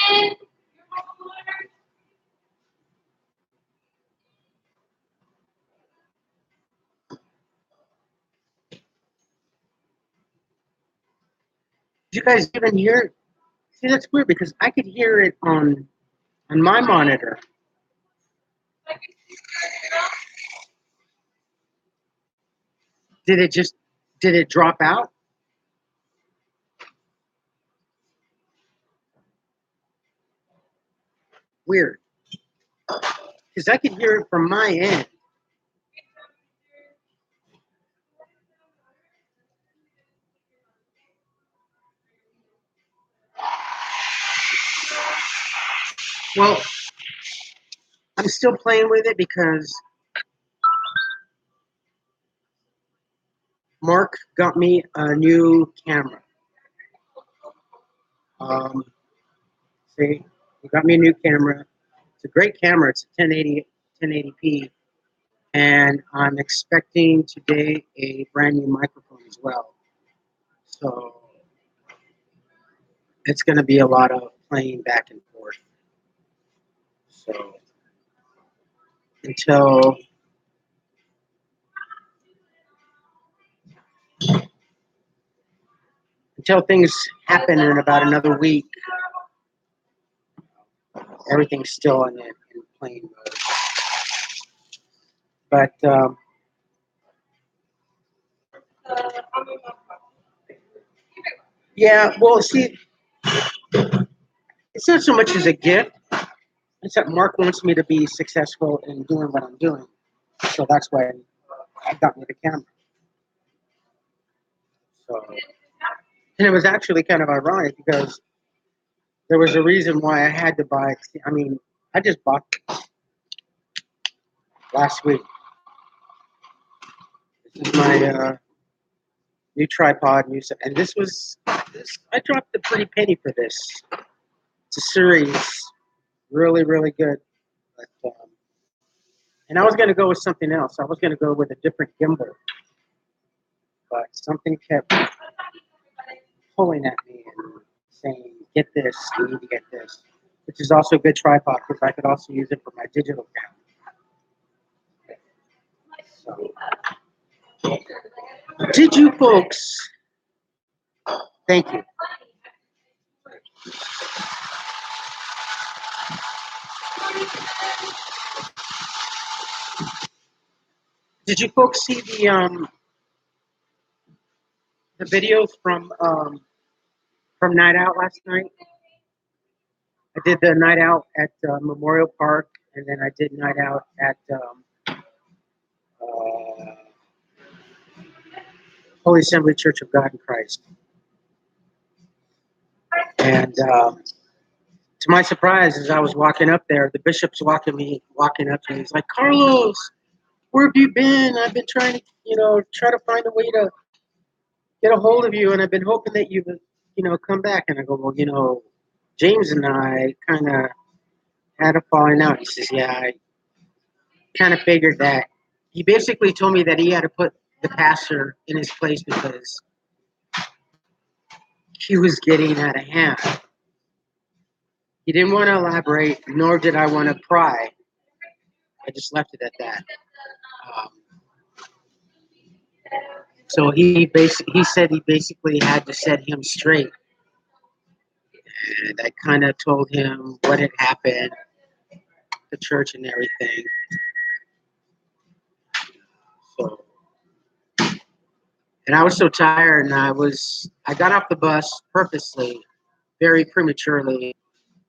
Did you guys even hear it? See, that's weird because I could hear it on my monitor. Did it drop out? Weird. Because I could hear it from my end. Well, I'm still playing with it because Mark got me a new camera. See, he got me a new camera. It's a great camera. It's a 1080p, and I'm expecting today a brand new microphone as well. So it's going to be a lot of playing back and forth. So until things happen in about another week, everything's still in playing mode. But yeah, well, see, it's not so much as a gift. It's that Mark wants me to be successful in doing what I'm doing. So that's why I got me the camera. So, and it was actually kind of ironic because there was a reason why I had to buy. I mean, I just bought last week. This is my new tripod, and this. I dropped a pretty penny for this. It's a series, really, really good. But, and I was going to go with something else. I was going to go with a different gimbal, but something kept pulling at me and saying, "Get this. You need to get this," which is also a good tripod because I could also use it for my digital camera. So, did you folks? Thank you. Did you folks see the videos from Night Out last night? I did the Night Out at Memorial Park, and then I did Night Out at Holy Assembly Church of God in Christ. And to my surprise, as I was walking up there, the bishop's walking up to me. He's like, "Carlos, where have you been? I've been trying to, try to find a way to get a hold of you, and I've been hoping that you would, come back." And I go, "Well, James and I kind of had a falling out." He says, "Yeah, I kind of figured that." He basically told me that he had to put the pastor in his place because he was getting out of hand. He didn't want to elaborate, nor did I want to pry. I just left it at that. So he said he basically had to set him straight. And I kind of told him what had happened, the church and everything. So, and I was so tired, and I got off the bus purposely, very prematurely,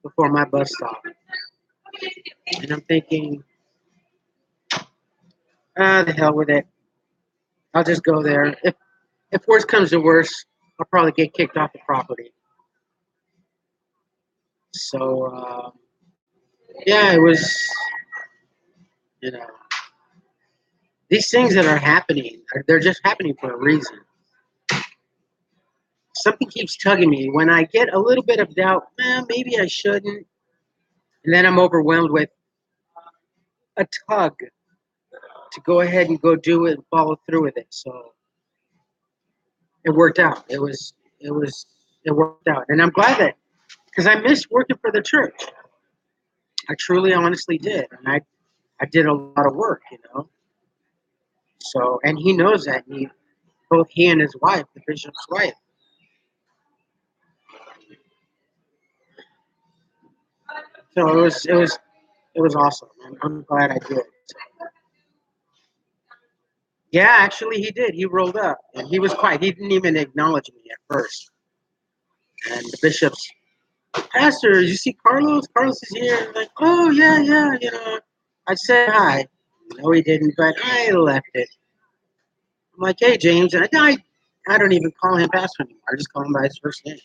before my bus stop. And I'm thinking, the hell with it. I'll just go there. If worse comes to worse, I'll probably get kicked off the property. So, yeah, it was, these things that are happening, they're just happening for a reason. Something keeps tugging me. When I get a little bit of doubt, maybe I shouldn't. And then I'm overwhelmed with a tug to go ahead and go do it and follow through with it. So it worked out. It worked out. And I'm glad that because I missed working for the church. I truly, honestly did, and I did a lot of work, you know. So, and he knows that. Both he and his wife, the bishop's wife. So it was awesome. I'm glad I did. Yeah, actually, he did. He rolled up, and he was quiet. He didn't even acknowledge me at first. And the bishop's pastor, you see Carlos? Carlos is here. I'm like, oh yeah, yeah. I said hi. No, he didn't, but I left it. I'm like, hey, James, and I don't even call him pastor anymore. I just call him by his first name.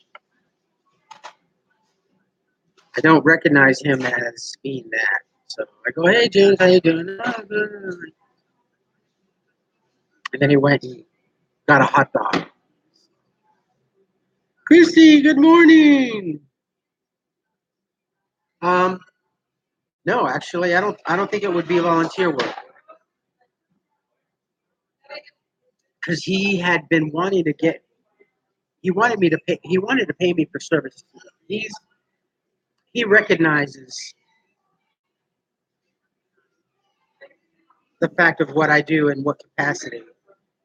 I don't recognize him as being that. So I go, hey, James, how you doing? Oh, good. And then he went and got a hot dog. Christy, good morning. Um, no, actually, I don't think it would be volunteer work because he had been wanting to get. He wanted me to pay. He wanted to pay me for service. He recognizes the fact of what I do and what capacity,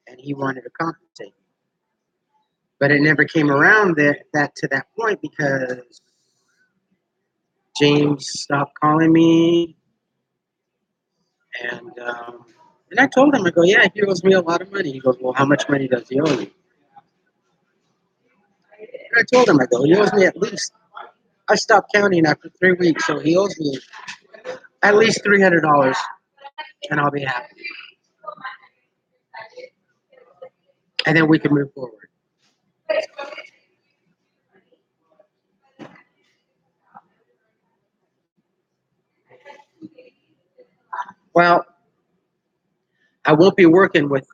and he wanted to compensate. But it never came around that to that point because James stopped calling me, and I told him, I go, yeah, he owes me a lot of money. He goes, well, how much money does he owe you? And I told him, I go, he owes me at least. I stopped counting after 3 weeks, so he owes me at least $300, and I'll be happy. And then we can move forward. Well, I won't be working with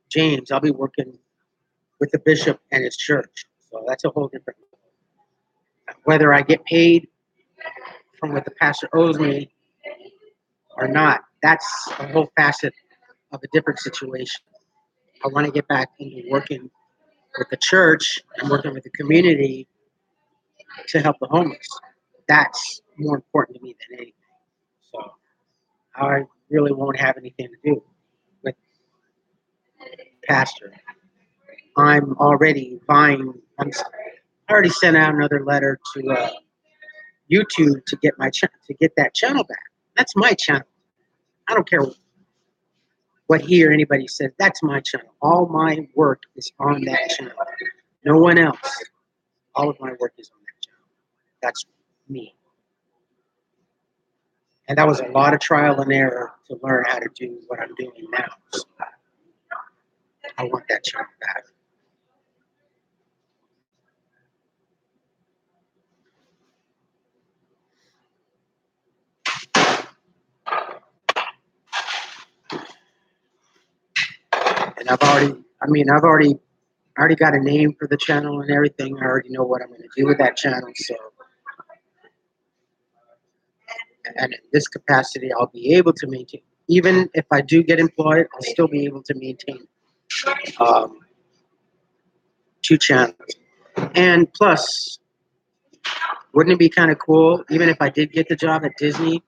James. I'll be working with the bishop and his church. So that's a whole different. Whether I get paid from what the pastor owes me or not, that's a whole facet of a different situation. I want to get back into working with the church and working with the community to help the homeless. That's more important to me than anything. So I really won't have anything to do with pastor. I'm already buying. I already sent out another letter to YouTube to get to get that channel back. That's my channel. I don't care what he or anybody says. That's my channel. All my work is on that channel. No one else. All of my work is on that channel. That's me. And that was a lot of trial and error to learn how to do what I'm doing now. So I want that channel back. And I already got a name for the channel and everything. I already know what I'm going to do with that channel. So, and in this capacity, I'll be able to maintain. Even if I do get employed, I'll still be able to maintain um, two channels. And plus, wouldn't it be kind of cool, even if I did get the job at Disney,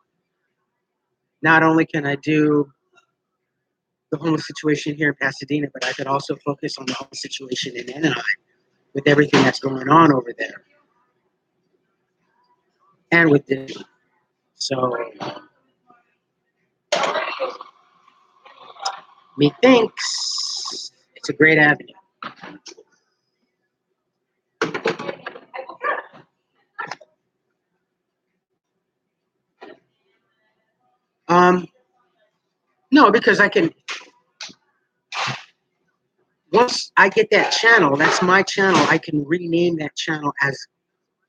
not only can I do the homeless situation here in Pasadena, but I could also focus on the homeless situation in Anaheim with everything that's going on over there and with Disney. So, methinks it's a great avenue. Um, no, because I can, once I get that channel, that's my channel, I can rename that channel as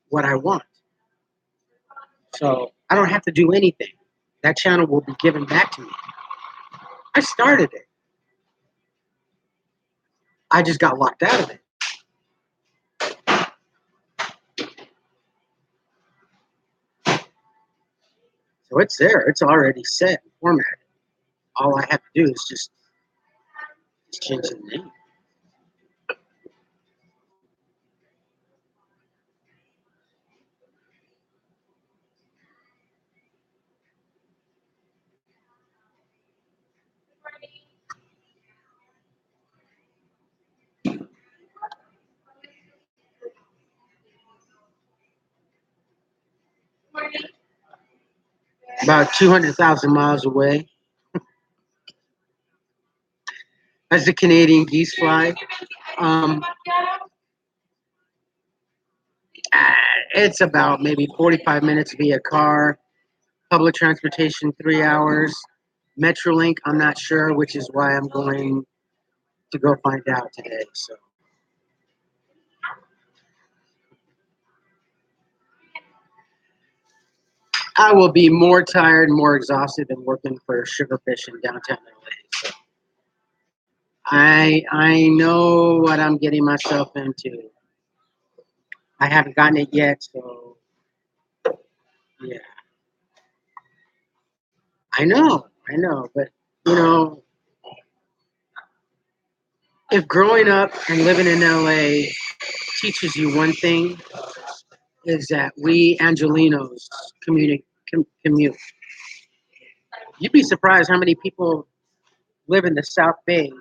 what I want. So I don't have to do anything. That channel will be given back to me. I started it. I just got locked out of it. So it's there. It's already set and formatted. All I have to do is just change the name. about 200,000 miles away. As the Canadian geese fly. Um, it's about maybe 45 minutes via car. Public transportation, 3 hours. Metrolink, I'm not sure, which is why I'm going to go find out today. So I will be more tired, more exhausted than working for Sugarfish in downtown LA. So I know what I'm getting myself into. I haven't gotten it yet, so yeah. I know, but you know, if growing up and living in LA teaches you one thing, is that we Angelinos commute. You'd be surprised how many people live in the South Bay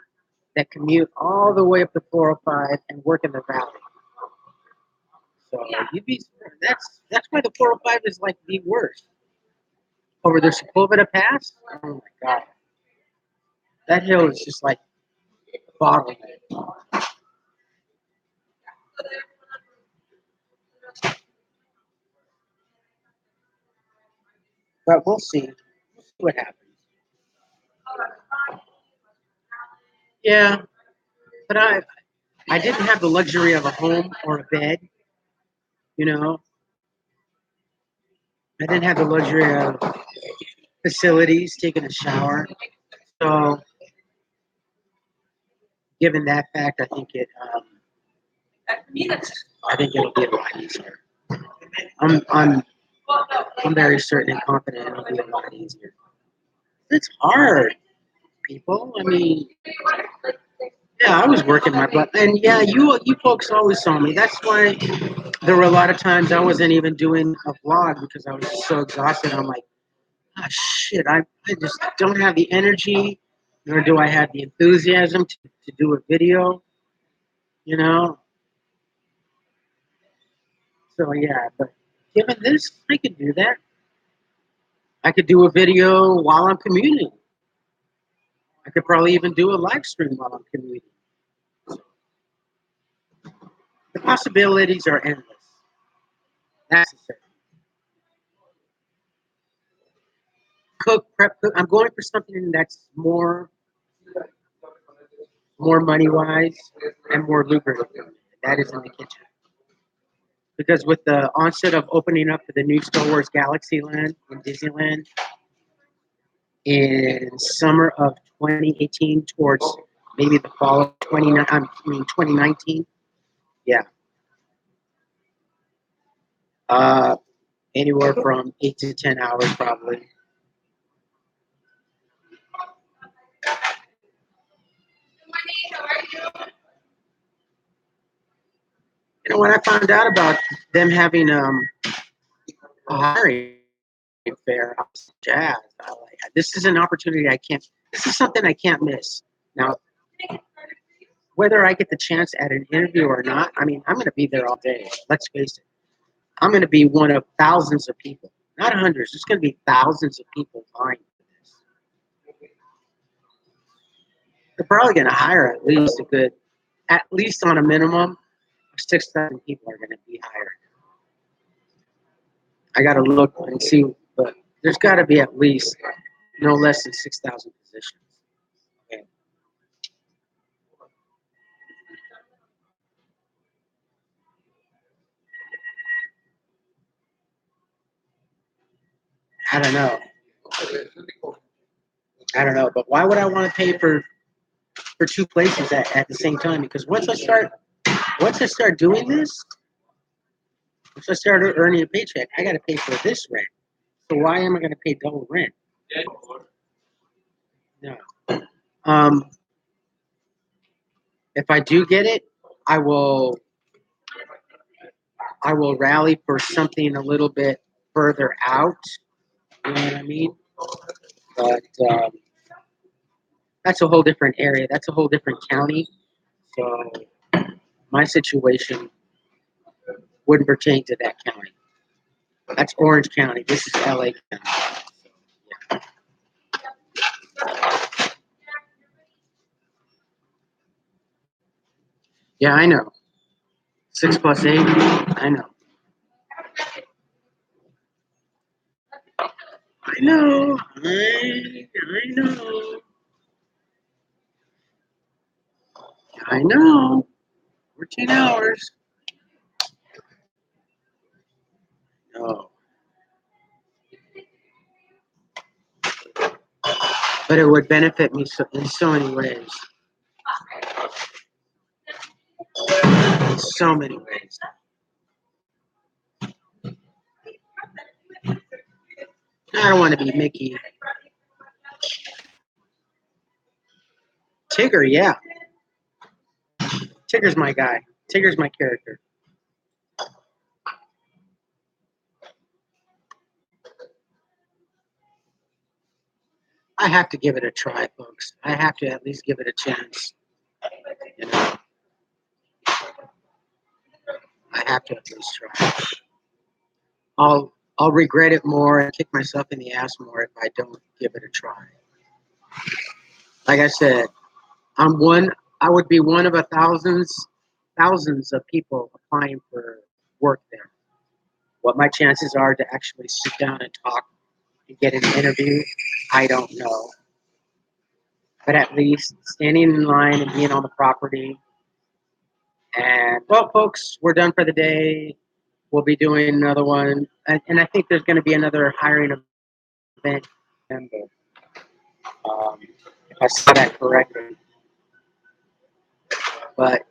that commute all the way up to 405 and work in the valley. So you'd be that's why the 405 is like the worst. Over the Sepulveda Pass, oh my god, that hill is just like bottleneck. But we'll see. We'll see what happens. Yeah, but I didn't have the luxury of a home or a bed. You know, I didn't have the luxury of facilities, taking a shower. So, given that fact, I think it'll be a lot easier. I'm, I'm, I'm very certain and confident it'll be a lot easier. It's hard, people. I mean, yeah, I was working my butt, and yeah, you folks always saw me. That's why there were a lot of times I wasn't even doing a vlog because I was just so exhausted. I'm like, ah, shit, I just don't have the energy, nor do I have the enthusiasm to do a video. You know, so yeah, but given this, I could do that. I could do a video while I'm commuting. I could probably even do a live stream while I'm commuting. The possibilities are endless. That's the thing. Cook. I'm going for something that's more money wise and more lucrative. That is in the kitchen. Because with the onset of opening up to the new Star Wars Galaxy Land in Disneyland in summer of 2018 towards maybe the fall of 2019. Yeah. Uh, Anywhere from 8 to 10 hours probably. You know, when I found out about them having a hiring fair, I was jazzed. This is an opportunity I can't. This is something I can't miss. Now, whether I get the chance at an interview or not, I mean, I'm going to be there all day. Let's face it. I'm going to be one of thousands of people, not hundreds. There's going to be thousands of people vying for this. They're probably going to hire at least on a minimum, 6,000 people are going to be hired. I got to look and see, but there's got to be at least no less than 6,000 positions. Okay. I don't know. I don't know, but why would I want to pay for two places at the same time? Because once I start doing this, once I start earning a paycheck, I got to pay for this rent. So why am I going to pay double rent? No. Um, if I do get it, I will I will rally for something a little bit further out. You know what I mean? But that's a whole different area. That's a whole different county. So my situation wouldn't pertain to that county. That's Orange County. This is LA County. Yeah, I know. 6 plus 8. I know. I know. I know. I know. 14 hours. No. But it would benefit me in so many ways. In so many ways. I don't want to be Mickey. Tigger, yeah. Tigger's my guy. Tigger's my character. I have to give it a try, folks. I have to at least give it a chance. You know, I have to at least try. I'll regret it more and kick myself in the ass more if I don't give it a try. Like I said, I'm one. I would be one of thousands of people applying for work there. What my chances are to actually sit down and talk and get an interview, I don't know. But at least standing in line and being on the property. And well, folks, we're done for the day. We'll be doing another one, and I think there's going to be another hiring event. If I saw that correctly, but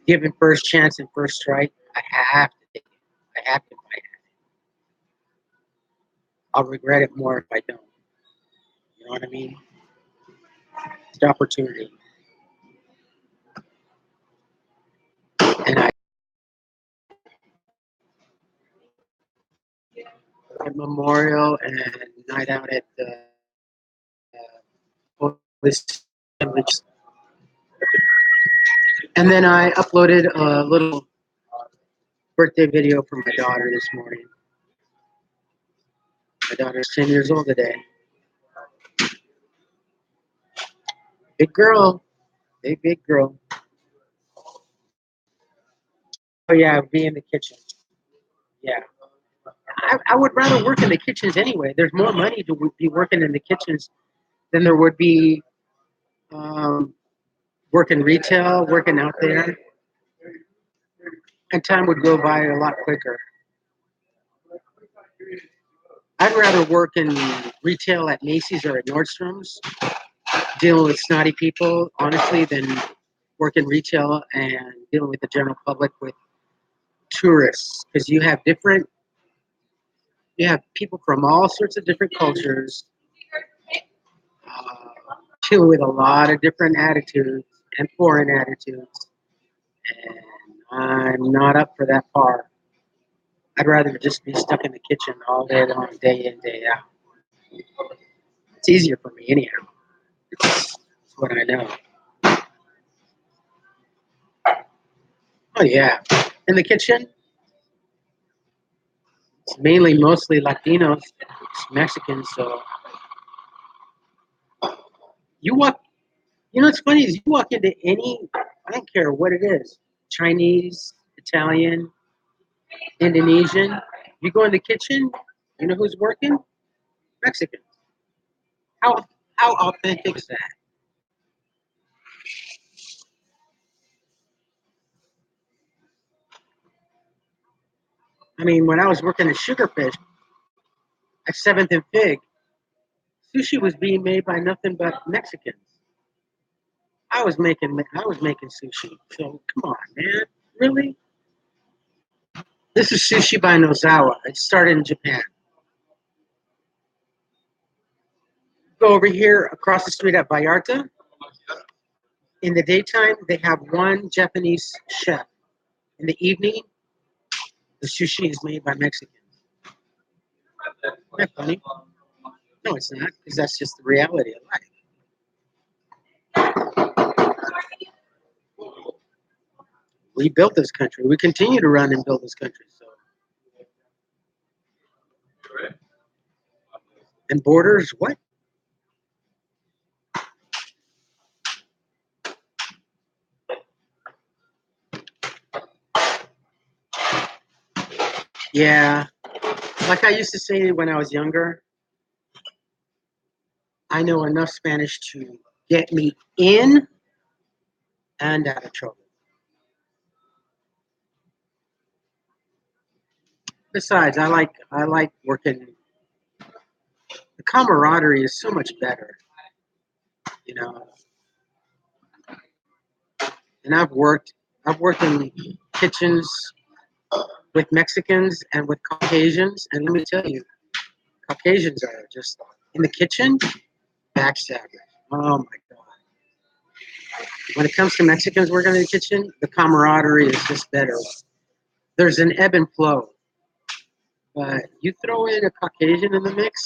given first chance and first strike, I have to take it. I have to fight it. I'll regret it more if I don't. You know what I mean? It's an opportunity, and I memorial and night out at the police village. And then I uploaded a little birthday video for my daughter this morning. My daughter's 10 years old today. Big girl. Big girl. Oh, yeah, be in the kitchen. Yeah. I would rather work in the kitchens anyway. There's more money to be working in the kitchens than there would be working retail, working out there. And time would go by a lot quicker. I'd rather work in retail at Macy's or at Nordstrom's, dealing with snotty people, honestly, than work in retail and dealing with the general public with tourists. Because you have people from all sorts of different cultures, dealing with a lot of different attitudes and foreign attitudes. And I'm not up for that part. I'd rather just be stuck in the kitchen all day long, day in, day out. It's easier for me anyhow. It's what I know. Oh yeah, in the kitchen, it's mostly Latinos, it's Mexicans. So you walk. You know what's funny is you walk into I don't care what it is, Chinese, Italian, Indonesian. You go in the kitchen, you know who's working? Mexican. How how authentic is that? I mean, when I was working at Sugarfish at Seventh and Fig, sushi was being made by nothing but Mexicans. I was making sushi. So come on, man, really? This is Sushi by Nozawa. It started in Japan. Go over here across the street at Vallarta. In the daytime, they have one Japanese chef. In the evening, the sushi is made by Mexicans. Isn't that funny? No, it's not, because that's just the reality of life. We built this country. We continue to run and build this country. So And Borders, what? Yeah, like I used to say when I was younger, I know enough Spanish to get me in and out of trouble. Besides, I like working. The camaraderie is so much better, you know. And I've worked in kitchens with Mexicans and with Caucasians, and let me tell you, Caucasians are just in the kitchen backstabbers. Oh my god! When it comes to Mexicans working in the kitchen, the camaraderie is just better. There's an ebb and flow, but you throw in a Caucasian in the mix,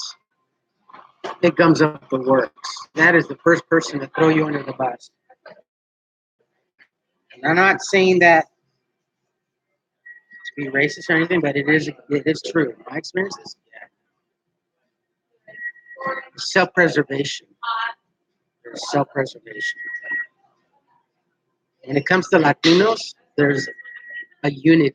it gums up the works. That is the first person to throw you under the bus. And I'm not saying that to be racist or anything, but it is true. My experience is self-preservation. There's self-preservation. When it comes to Latinos, there's a unity.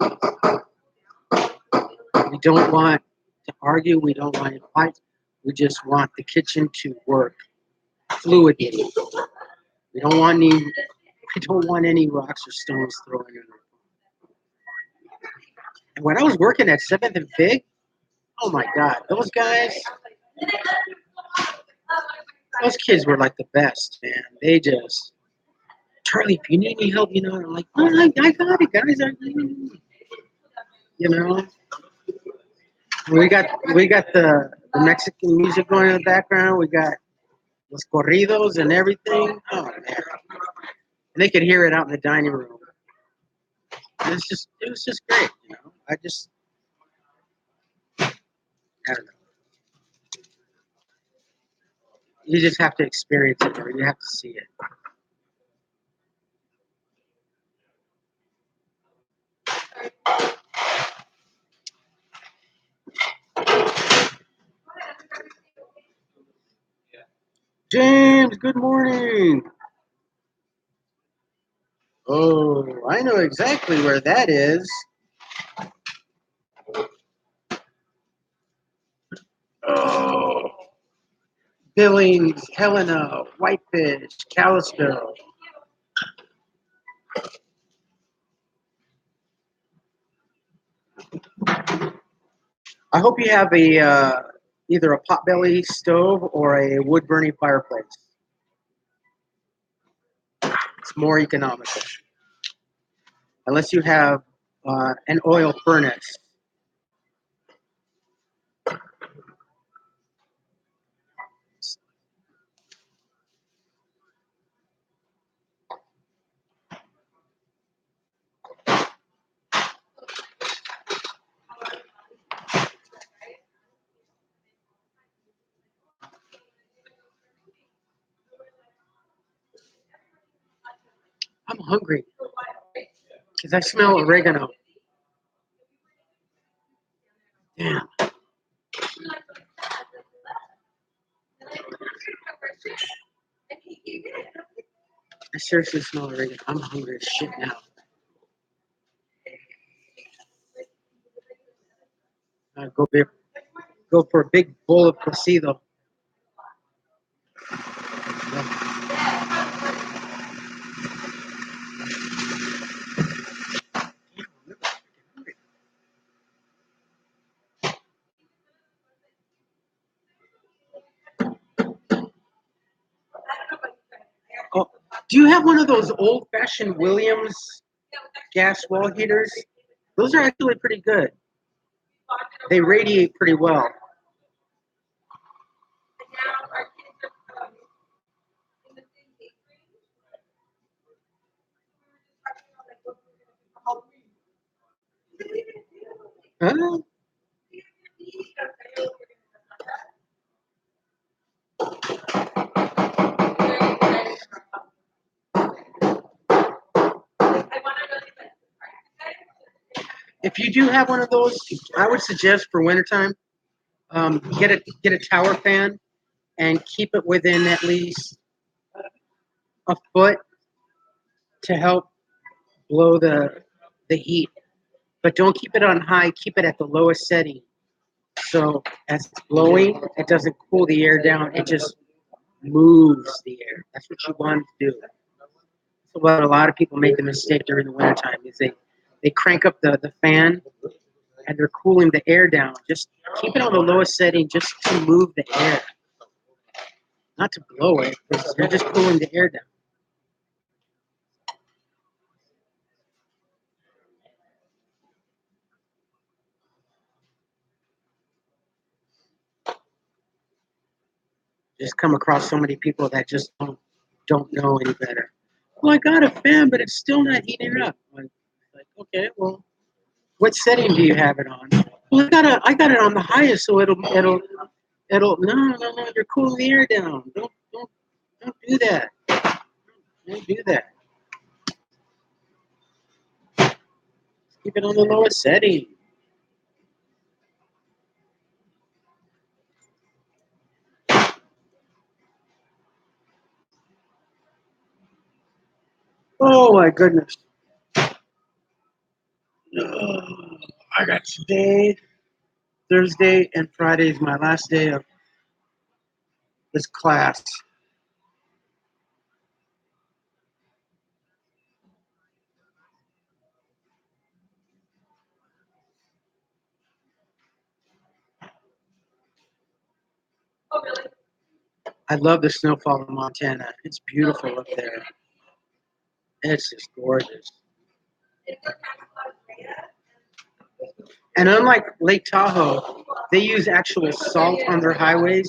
We don't want to argue. We don't want to fight. We just want the kitchen to work fluidly. We don't want any. We don't want any rocks or stones thrown in. And when I was working at Seventh and Fig, oh my God, those kids were like the best, man. They just, Charlie, if you need any help, I'm like, oh, I got it, guys. You know, we got the Mexican music going in the background. We got los corridos and everything. Oh man, and they could hear it out in the dining room. It was just great. I don't know. You just have to experience it, or you have to see it. James, good morning. Oh, I know exactly where that is. Oh, Billings, Helena, Whitefish, Kalispell. I hope you have either a potbelly stove or a wood burning fireplace. It's more economical, unless you have an oil furnace. I'm hungry because I smell oregano. Damn, I seriously smell oregano. I'm hungry as shit now. Go for a big bowl of cocido. Oh, do you have one of those old-fashioned Williams gas wall heaters? Those are actually pretty good. They radiate pretty well. Huh? If you do have one of those, I would suggest for wintertime, Get a tower fan and keep it within at least a foot to help blow the heat. But don't keep it on high. Keep it at the lowest setting. So as it's blowing, it doesn't cool the air down. It just moves the air. That's what you want to do. So what a lot of people make the mistake during the wintertime is they crank up the fan and they're cooling the air down. Just keep it on the lowest setting just to move the air, not to blow it, because you're just cooling the air down. Just come across so many people that just don't know any better. Well, I got a fan, but it's still not heating up. Like, okay, well, what setting do you have it on? Well, I got it on the highest, so it'll. No. You're cooling the air down. Don't do that. Don't do that. Keep it on the lowest setting. Oh my goodness. I got today, Thursday, and Friday is my last day of this class. I love the snowfall in Montana. It's beautiful up there. It's just gorgeous. And unlike Lake Tahoe, they use actual salt on their highways.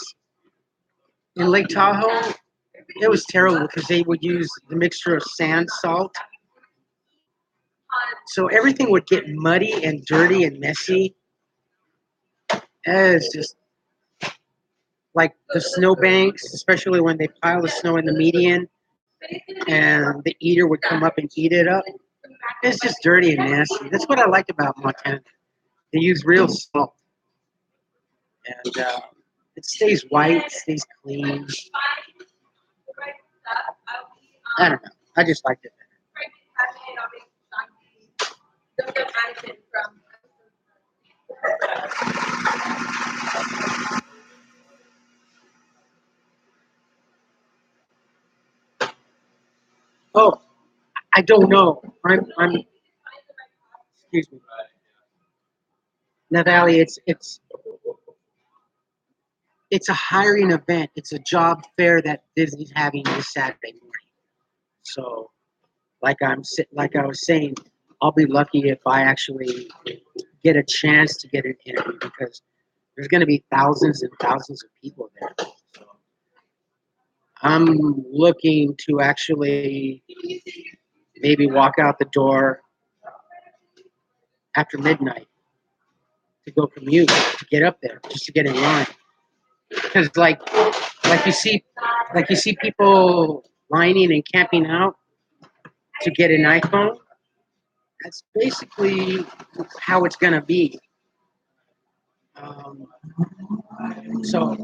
In Lake Tahoe, it was terrible because they would use the mixture of sand, salt. So everything would get muddy and dirty and messy. And it's just like the snowbanks, especially when they pile the snow in the median and the eater would come up and eat it up. It's just dirty and nasty. That's what I like about Montana. They use real salt. And it stays white, it stays clean. I don't know. I just liked it. Oh, I don't know. Excuse me. Now, Valley, it's a hiring event. It's a job fair that Disney's having this Saturday morning. So, like I was saying, I'll be lucky if I actually get a chance to get an interview because there's going to be thousands and thousands of people there. So I'm looking to actually maybe walk out the door after midnight to go commute to get up there just to get in line because like you see like you see people lining and camping out to get an iPhone. That's basically how it's going to be. um, so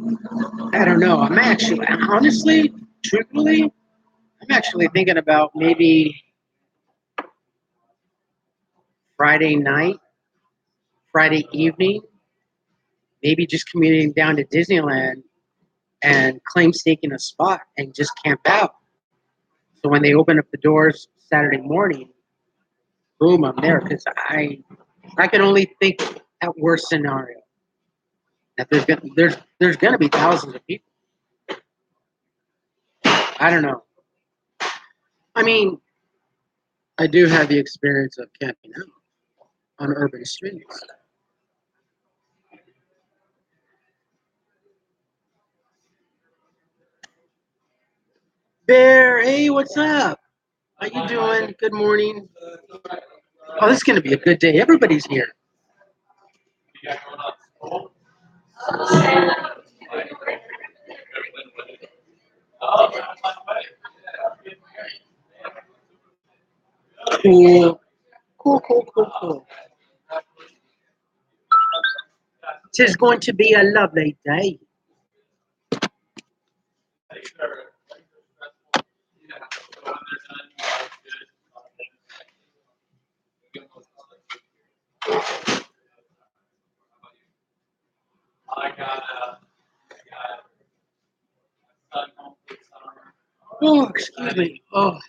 I don't know. I'm actually honestly truthfully I'm actually thinking about maybe Friday night, Friday evening, maybe just commuting down to Disneyland and claim staking a spot and just camp out. So when they open up the doors Saturday morning, boom, I'm there because I can only think at worst scenario that there's gonna be thousands of people. I don't know. I mean, I do have the experience of camping out on urban streets. Bear, hey, what's up? How you doing? Good morning. Oh, this is gonna be a good day. Everybody's here. Cool. Cool. 'Tis going to be a lovely day. Oh, excuse me. Oh,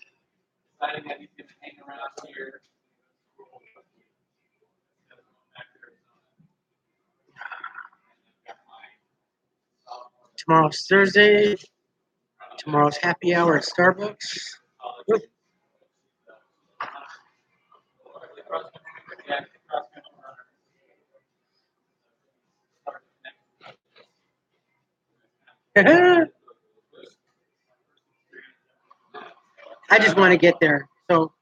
tomorrow's Thursday. Tomorrow's happy hour at Starbucks. I just want to get there. So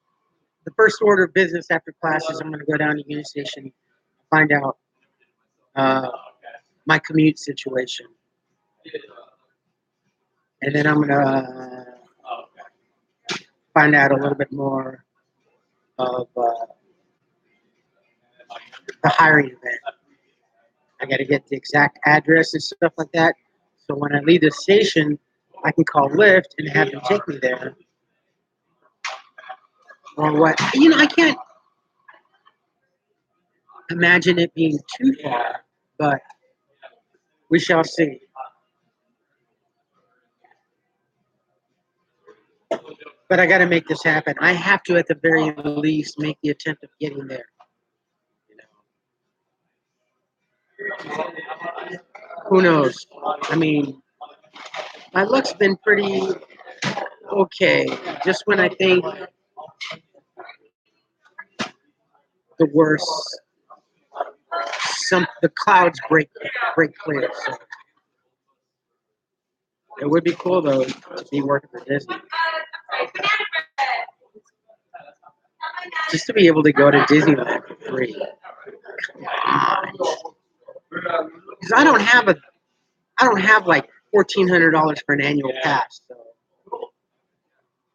the first order of business after classes, I'm going to go down to Union Station, find out uh, my commute situation, and then I'm going to find out a little bit more of the hiring event. I got to get the exact address and stuff like that. So when I leave the station, I can call Lyft and have them take me there. Or what? I can't imagine it being too far, but we shall see. But I got to make this happen. I have to, at the very least, make the attempt of getting there. You know, who knows? I mean, my luck's been pretty okay. Just when I think the worst, the clouds break clear. So it would be cool though to be working for Disney. Just to be able to go to Disneyland for free. Because I don't have like $1,400 for an annual pass. So.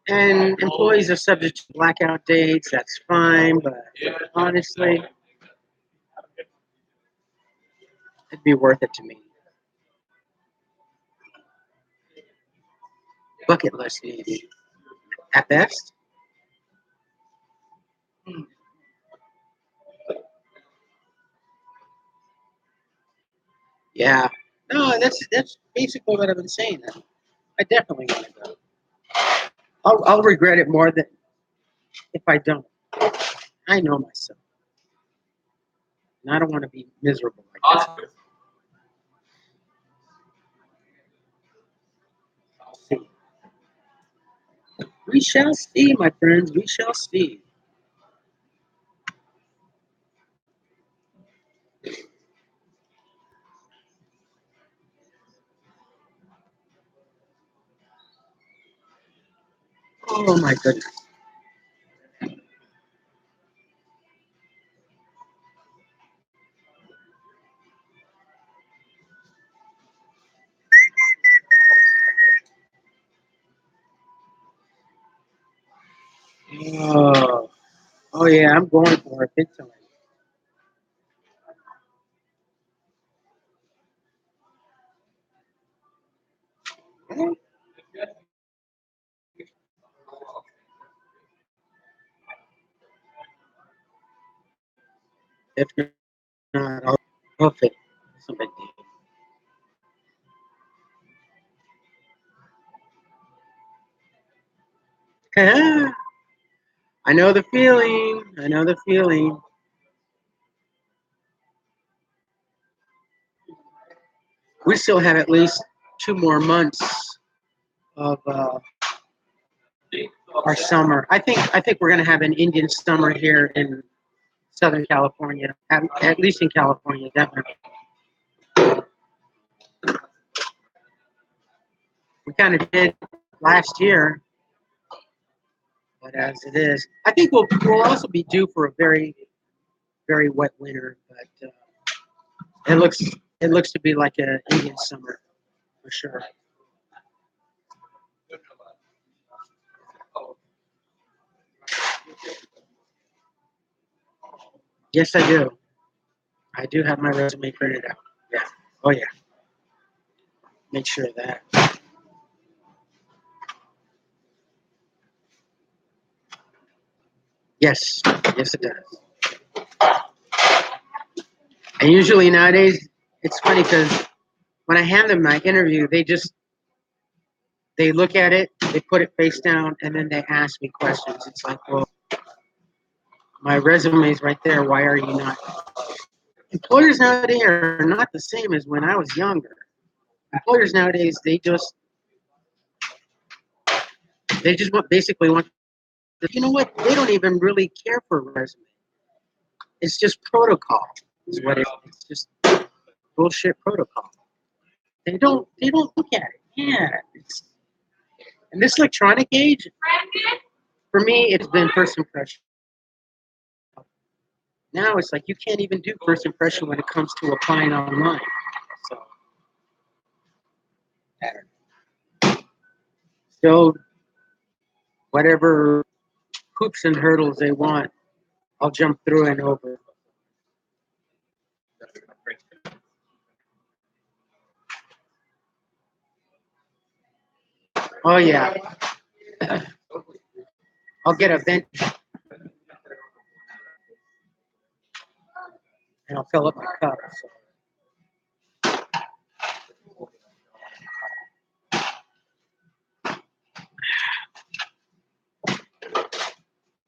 And employees are subject to blackout dates. That's fine, but honestly, it'd be worth it to me. Bucket list, maybe at best. Yeah. No, that's basically what I've been saying. I definitely want to go. I'll regret it more than if I don't. I know myself, and I don't want to be miserable like that. See, we shall see, my friends. We shall see. Oh my goodness. Oh, oh yeah, I'm going for it big time. If not, I'll fit. It's a big deal. I know the feeling. I know the feeling. We still have at least 2 more months of our summer. I think we're going to have an Indian summer here in Southern California, at least in California, definitely. We kind of did last year, but as it is, I think we'll also be due for a very very wet winter. But it looks to be like an Indian summer for sure. Yes, I do. I do have my resume printed out. Oh yeah, make sure of that. Yes, yes it does. And usually nowadays, it's funny because when I hand them my interview, they look at it, they put it face down, and then they ask me questions. It's like, well, my resume's right there. Why are you not? Employers nowadays are not the same as when I was younger. Employers nowadays, they just basically want. You know what? They don't even really care for a resume. It's just protocol, is what it is. It's just bullshit protocol. They don't look at it. Yeah. And this electronic age, for me, it's been first impression. Now it's like you can't even do first impression when it comes to applying online. So, still, whatever hoops and hurdles they want, I'll jump through and over. Oh yeah, I'll get a vent and I'll fill up my cup. So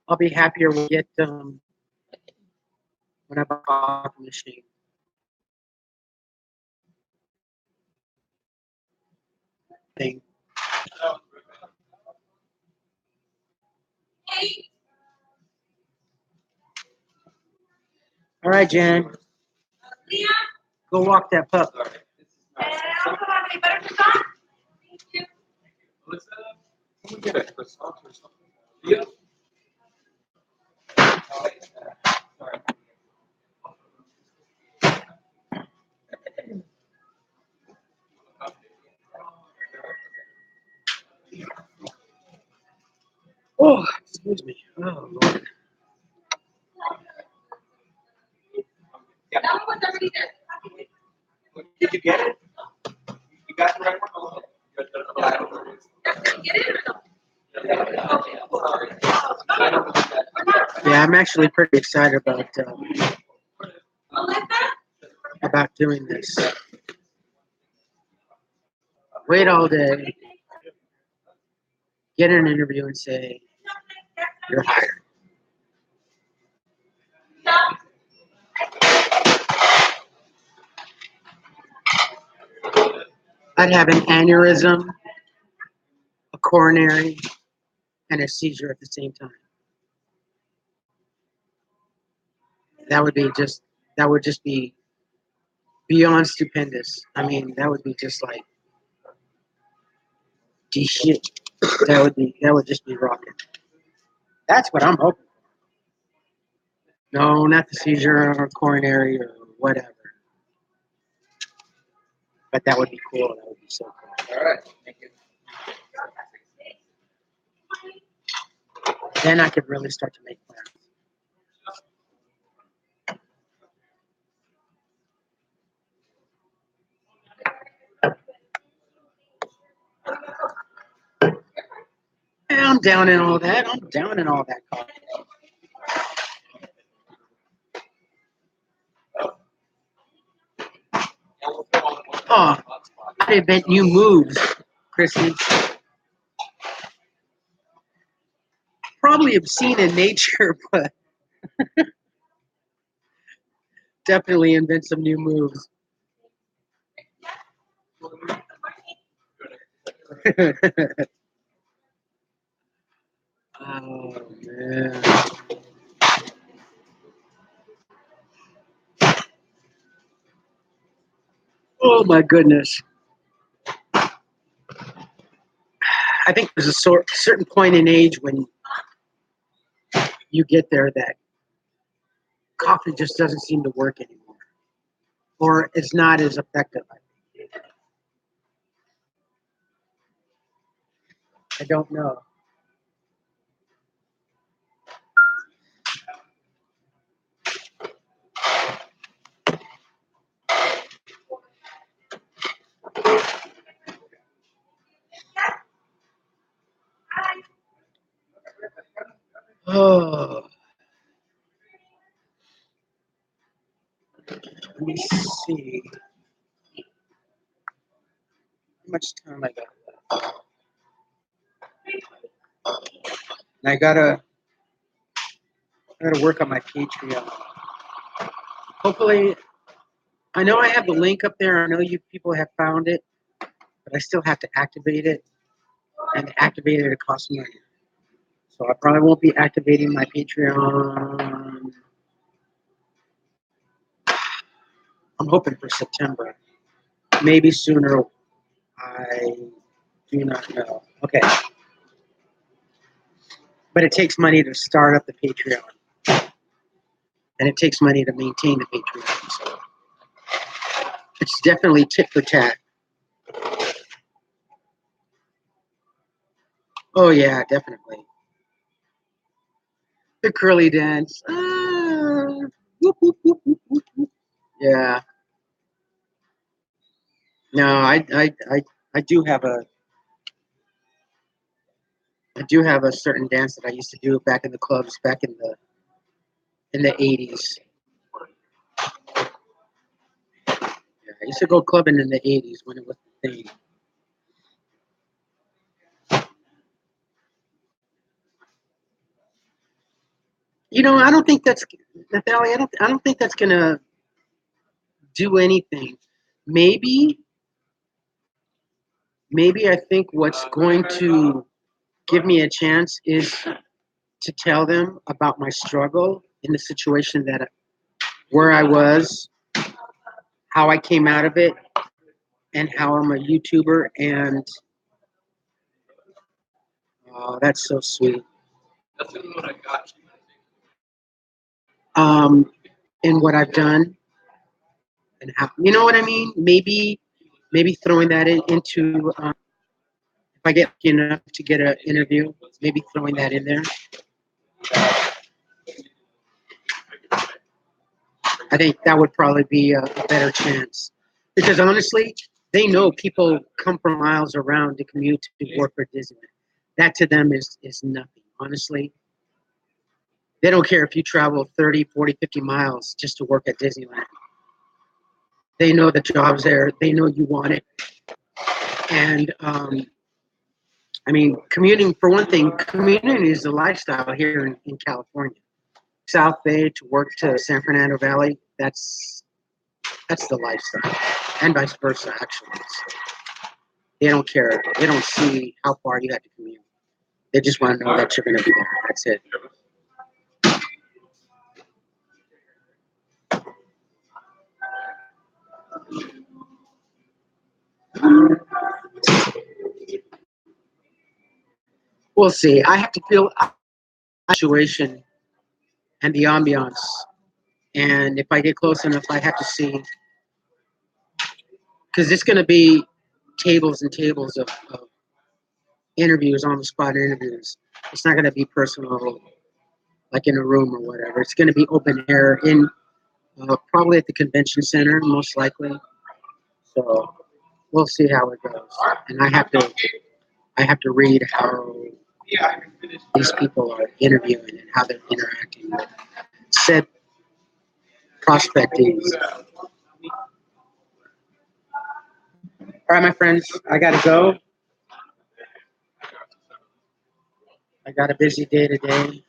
I'll be happier when I buy a coffee machine thing. All right, Jan, go walk that pup. Oh, excuse me. Oh Lord. Did you get it? You got the right one? Yeah, I'm actually pretty excited about doing this. Wait all day, get an interview, and say you're hired. I'd have an aneurysm, a coronary, and a seizure at the same time. That would be just that would just be beyond stupendous. I mean, that would be just like the shit. That would just be rocking. That's what I'm hoping. No, not the seizure or coronary or whatever. But that would be cool. That would be so cool. All right. Thank you. Then I could really start to make plans. Yeah, I'm down in all that. I'm down in all that coffee. Oh, I invent new moves, Chrissy. Probably obscene in nature, but definitely invent some new moves. Oh man. Oh my goodness. I think there's a certain point in age when you get there that coffee just doesn't seem to work anymore, or it's not as effective. I don't know. Oh, let me see how much time I got. And I gotta work on my Patreon. Hopefully, I know I have the link up there. I know you people have found it, but I still have to activate it, and to activate it costs money. So I probably won't be activating my Patreon. I'm hoping for September, maybe sooner. I do not know. Okay, but it takes money to start up the Patreon, and it takes money to maintain the Patreon. So it's definitely tit for tat. Oh yeah, definitely. The curly dance. Whoop, whoop, whoop, whoop, whoop, whoop. Yeah. No, I do have a certain dance that I used to do back in the clubs back in the 80s. Yeah, I used to go clubbing in the 80s when it was the thing. You know, I don't think that's Natalia. I don't think that's gonna do anything. Maybe maybe I think what's going to give me a chance is to tell them about my struggle in the situation that where I was, how I came out of it, and how I'm a YouTuber. And oh, that's so sweet. Um, and what I've done, and how you know what I mean. Maybe throwing that into if I get lucky enough to get an interview, maybe throwing that in there. I think that would probably be a better chance because honestly, they know people come from miles around to commute to work for Disneyland. That to them is nothing. Honestly, they don't care if you travel 30, 40, 50 miles just to work at Disneyland. They know the job's there. They know you want it. And I mean, commuting, for one thing, commuting is a lifestyle here in California. South Bay to work to San Fernando Valley, that's the lifestyle. And vice versa, actually. They don't care. They don't see how far you have to commute. They just want to know that you're going to be there. That's it. We'll see. I have to feel the situation and the ambiance. And if I get close enough, I have to see because it's going to be tables and tables of interviews, on the spot interviews. It's not going to be personal, like in a room or whatever. It's going to be open air in probably at the convention center, most likely. So we'll see how it goes. And I have to read how these people are interviewing and how they're interacting with said prospectees. All right, my friends, I got to go. I got a busy day today.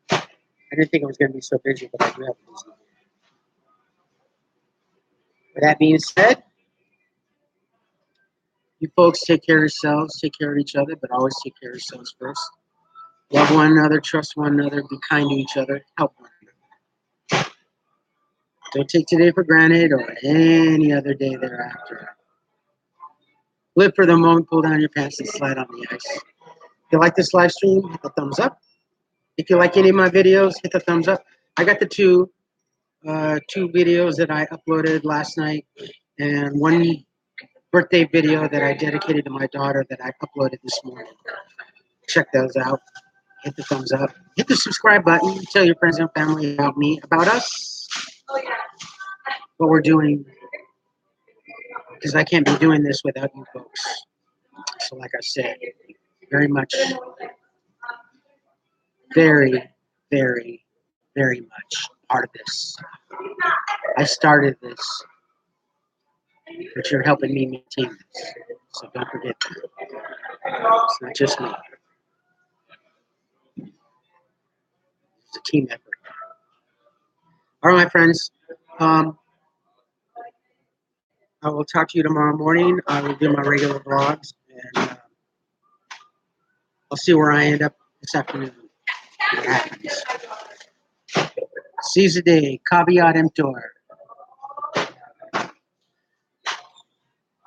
I didn't think it was going to be so busy, but I do have a busy day. With that being said, you folks take care of yourselves, take care of each other, but always take care of yourselves first. Love one another, trust one another, be kind to each other, help one another. Don't take today for granted or any other day thereafter. Live for the moment, pull down your pants and slide on the ice. If you like this live stream, hit the thumbs up. If you like any of my videos, hit the thumbs up. I got the two videos that I uploaded last night and one birthday video that I dedicated to my daughter that I uploaded this morning. Check those out. Hit the thumbs up. Hit the subscribe button. Tell your friends and family about me, about us, what we're doing, because I can't be doing this without you folks. So like I said, very much very, very, very much part of this. I started this, but you're helping me maintain this. So don't forget that. It's not just me. It's a team effort. All right, my friends. I will talk to you tomorrow morning. I will do my regular vlogs, and I'll see where I end up this afternoon. What happens. Seize the day. Caveat emptor.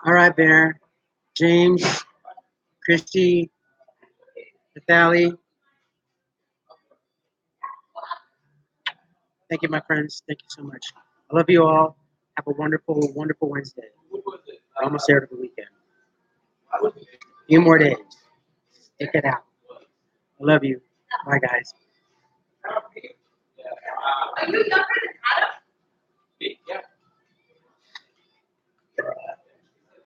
All right, Bear. James, Christy, Natalie. Thank you, my friends. Thank you so much. I love you all. Have a wonderful, wonderful Wednesday. We're almost there to the weekend. A few more days. Stick it out. I love you. Bye, guys.